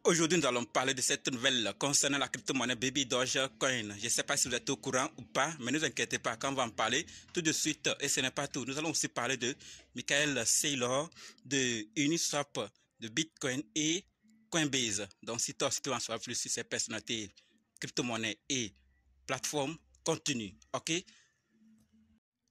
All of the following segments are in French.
Aujourd'hui, nous allons parler de cette nouvelle concernant la crypto-monnaie Baby Dogecoin. Je ne sais pas si vous êtes au courant ou pas, mais ne vous inquiétez pas, quand on va en parler tout de suite, et ce n'est pas tout. Nous allons aussi parler de Michael Saylor, de Uniswap, de Bitcoin et Coinbase. Donc, si tu veux en savoir plus sur ces personnalités, crypto-monnaies et plateformes, continue, ok?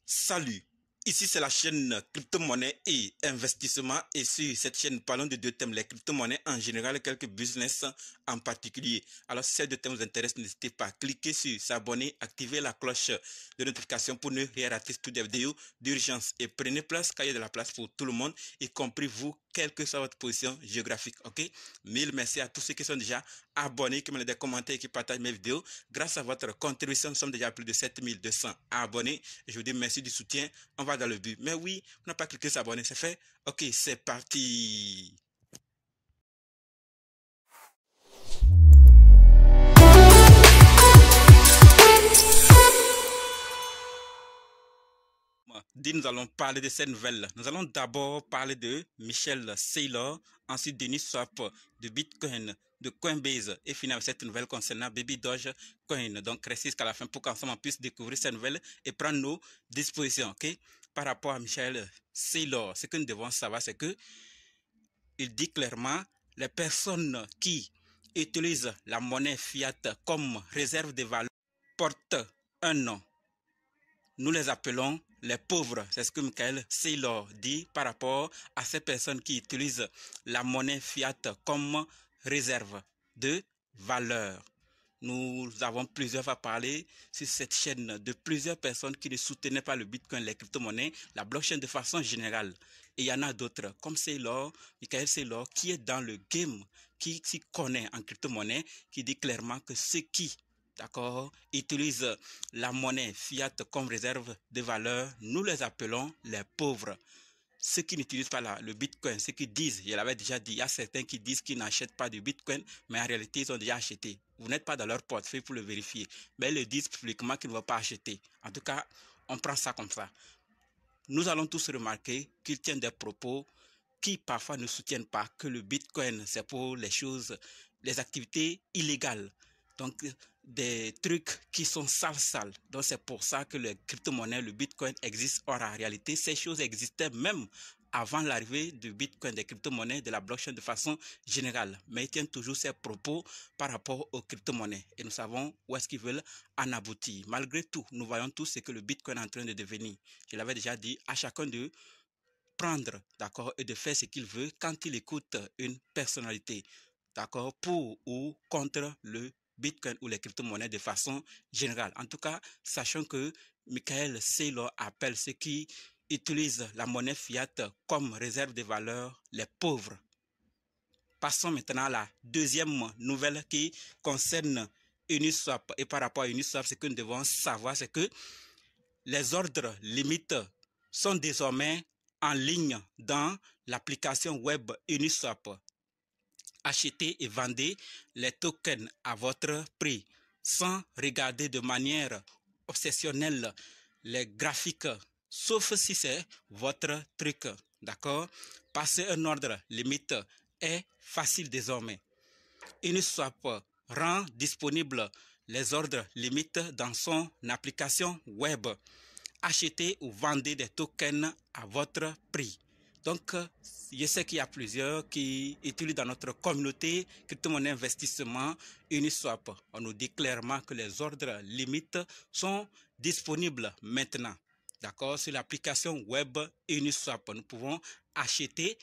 Salut! Ici, c'est la chaîne crypto-monnaie et investissement. Et sur cette chaîne, parlons de deux thèmes, les crypto-monnaies en général et quelques business en particulier. Alors, si ces deux thèmes vous intéressent, n'hésitez pas à cliquer sur s'abonner, activer la cloche de notification pour ne rien rater toutes les vidéos d'urgence. Et prenez place, car il y a de la place pour tout le monde, y compris vous, quelle que soit votre position géographique. Ok? Mille merci à tous ceux qui sont déjà abonnés, qui me des commentaires et qui partagent mes vidéos. Grâce à votre contribution, nous sommes déjà à plus de 7200 abonnés. Je vous dis merci du soutien. On va dans le but. Mais oui, on n'a pas cliqué s'abonner, c'est fait. Ok, c'est parti. Nous allons parler de cette nouvelle. Nous allons d'abord parler de Michael Saylor, ensuite de Uniswap, de Bitcoin, de Coinbase et finalement cette nouvelle concernant Baby Dogecoin. Donc restez jusqu'à la fin pour qu'ensemble on puisse découvrir cette nouvelle et prendre nos dispositions. Ok? Par rapport à Michael Saylor, ce que nous devons savoir, c'est que il dit clairement les personnes qui utilisent la monnaie fiat comme réserve de valeur portent un nom. Nous les appelons les pauvres. C'est ce que Michael Saylor dit par rapport à ces personnes qui utilisent la monnaie fiat comme réserve de valeur. Nous avons plusieurs fois parlé sur cette chaîne de plusieurs personnes qui ne soutenaient pas le Bitcoin, les crypto-monnaies, la blockchain de façon générale. Et il y en a d'autres, comme Saylor, Michael Saylor, qui est dans le game, qui s'y connaît en crypto-monnaie, qui dit clairement que ceux qui utilisent la monnaie fiat comme réserve de valeur, nous les appelons les pauvres. Ceux qui n'utilisent pas le Bitcoin, ceux qui disent, je l'avais déjà dit, il y a certains qui disent qu'ils n'achètent pas de Bitcoin, mais en réalité, ils ont déjà acheté. Vous n'êtes pas dans leur portefeuille pour le vérifier, mais ils le disent publiquement qu'ils ne vont pas acheter. En tout cas, on prend ça comme ça. Nous allons tous remarquer qu'ils tiennent des propos qui parfois ne soutiennent pas que le Bitcoin, c'est pour les choses, les activités illégales. Donc, des trucs qui sont sales. Donc, c'est pour ça que les crypto-monnaies, le Bitcoin existe. Or, en réalité, ces choses existaient même avant l'arrivée du Bitcoin, des crypto-monnaies, de la blockchain de façon générale. Mais ils tiennent toujours ces propos par rapport aux crypto-monnaies. Et nous savons où est-ce qu'ils veulent en aboutir. Malgré tout, nous voyons tous ce que le Bitcoin est en train de devenir. Je l'avais déjà dit, à chacun d'eux, prendre, d'accord, et de faire ce qu'il veut quand il écoute une personnalité, d'accord, pour ou contre le Bitcoin ou les crypto-monnaies de façon générale. En tout cas, sachant que Michael Saylor appelle ceux qui utilisent la monnaie fiat comme réserve de valeur les pauvres. Passons maintenant à la deuxième nouvelle qui concerne Uniswap. Et par rapport à Uniswap, ce que nous devons savoir, c'est que les ordres limites sont désormais en ligne dans l'application web Uniswap. Achetez et vendez les tokens à votre prix sans regarder de manière obsessionnelle les graphiques, sauf si c'est votre truc. D'accord? Passer un ordre limite est facile désormais. Uniswap rend disponible les ordres limites dans son application web. Achetez ou vendez des tokens à votre prix. Donc, je sais qu'il y a plusieurs qui utilisent dans notre communauté crypto-monnaie investissement Uniswap. On nous dit clairement que les ordres limites sont disponibles maintenant. D'accord? Sur l'application web Uniswap, nous pouvons acheter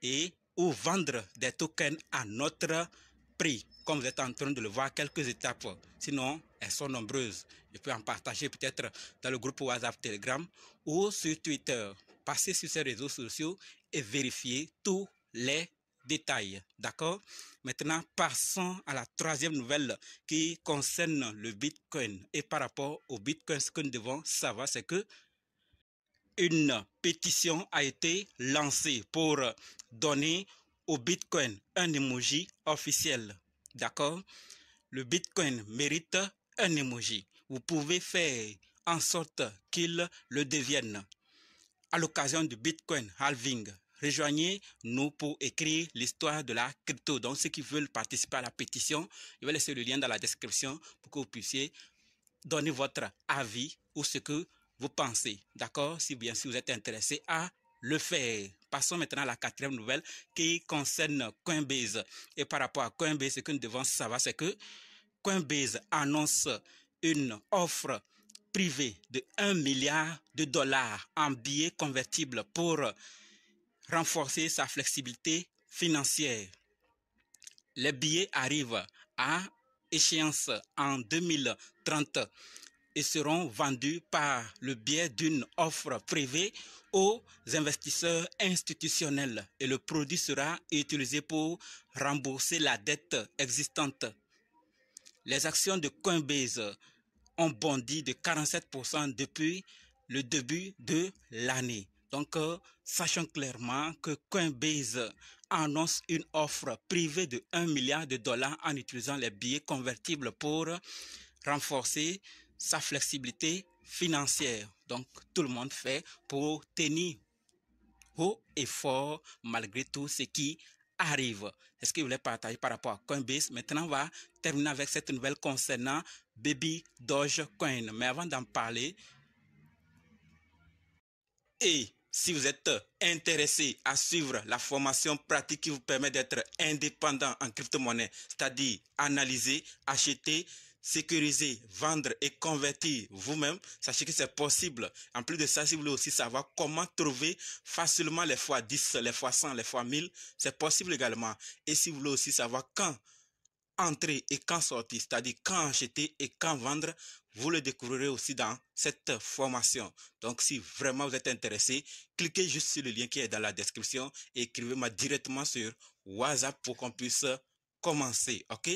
et ou vendre des tokens à notre prix. Comme vous êtes en train de le voir, quelques étapes. Sinon, elles sont nombreuses. Je peux en partager peut-être dans le groupe WhatsApp, Telegram ou sur Twitter. Passez sur ces réseaux sociaux et vérifiez tous les détails. D'accord? Maintenant, passons à la troisième nouvelle qui concerne le Bitcoin. Et par rapport au Bitcoin, ce que nous devons savoir, c'est que une pétition a été lancée pour donner au Bitcoin un emoji officiel. D'accord? Le Bitcoin mérite un emoji. Vous pouvez faire en sorte qu'il le devienne. À l'occasion du Bitcoin halving rejoignez-nous pour écrire l'histoire de la crypto. Donc, ceux qui veulent participer à la pétition, je vais laisser le lien dans la description pour que vous puissiez donner votre avis ou ce que vous pensez. D'accord? Si bien sûr vous êtes intéressé à le faire. Passons maintenant à la quatrième nouvelle qui concerne Coinbase. Et par rapport à Coinbase, ce que nous devons savoir, c'est que Coinbase annonce une offre privée de 1 milliard de dollars en billets convertibles pour renforcer sa flexibilité financière. Les billets arrivent à échéance en 2030 et seront vendus par le biais d'une offre privée aux investisseurs institutionnels et le produit sera utilisé pour rembourser la dette existante. Les actions de Coinbase ont bondi de 47% depuis le début de l'année. Donc, sachons clairement que Coinbase annonce une offre privée de 1 milliard de dollars en utilisant les billets convertibles pour renforcer sa flexibilité financière. Donc, tout le monde fait pour tenir haut et fort malgré tout ce qui arrive. C'est ce que je voulais partager par rapport à Coinbase. Maintenant, on va terminer avec cette nouvelle concernant Baby Dogecoin. Mais avant d'en parler, et si vous êtes intéressé à suivre la formation pratique qui vous permet d'être indépendant en crypto-monnaie, c'est-à-dire analyser, acheter, sécuriser, vendre et convertir vous-même, sachez que c'est possible. En plus de ça, si vous voulez aussi savoir comment trouver facilement les fois 10, les fois 100, les fois 1000, c'est possible également. Et si vous voulez aussi savoir quand entrer et quand sortir, c'est-à-dire quand acheter et quand vendre, vous le découvrirez aussi dans cette formation. Donc, si vraiment vous êtes intéressé, cliquez juste sur le lien qui est dans la description et écrivez-moi directement sur WhatsApp pour qu'on puisse commencer, ok?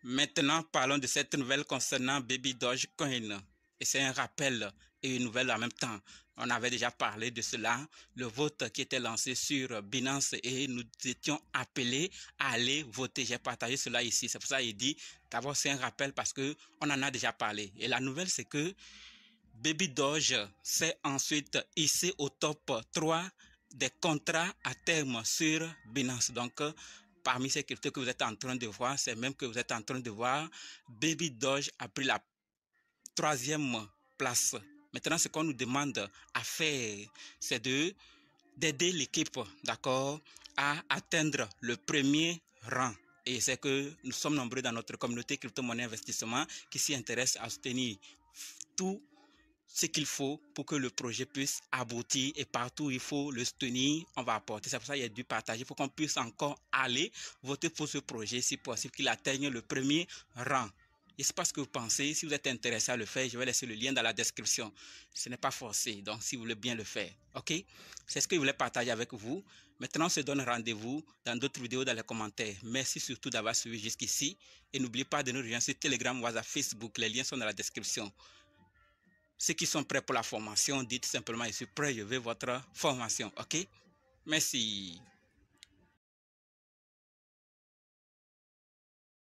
Maintenant, parlons de cette nouvelle concernant Baby Dogecoin. Et c'est un rappel et une nouvelle en même temps. On avait déjà parlé de cela, le vote qui était lancé sur Binance et nous étions appelés à aller voter. J'ai partagé cela ici. C'est pour ça qu'il dit, d'abord c'est un rappel parce qu'on en a déjà parlé. Et la nouvelle c'est que Baby Doge s'est ensuite hissé au top 3 des contrats à terme sur Binance. Donc, parmi ces cryptos que vous êtes en train de voir, c'est même que vous êtes en train de voir, Baby Doge a pris la 3e place. Maintenant, ce qu'on nous demande à faire, c'est d'aider l'équipe, d'accord, à atteindre le premier rang. Et c'est que nous sommes nombreux dans notre communauté crypto-monnaie investissement qui s'y intéressent à soutenir tout ce qu'il faut pour que le projet puisse aboutir et partout où il faut le soutenir, on va apporter. C'est pour ça qu'il y a dû partager pour qu'on puisse encore aller voter pour ce projet si possible qu'il atteigne le premier rang. Et c'est pas ce que vous pensez. Si vous êtes intéressé à le faire, je vais laisser le lien dans la description. Ce n'est pas forcé, donc si vous voulez bien le faire, ok? C'est ce que je voulais partager avec vous. Maintenant, on se donne rendez-vous dans d'autres vidéos dans les commentaires. Merci surtout d'avoir suivi jusqu'ici. Et n'oubliez pas de nous rejoindre sur Telegram, WhatsApp, Facebook. Les liens sont dans la description. Ceux qui sont prêts pour la formation, dites simplement, je suis prêt, je veux votre formation, ok? Merci.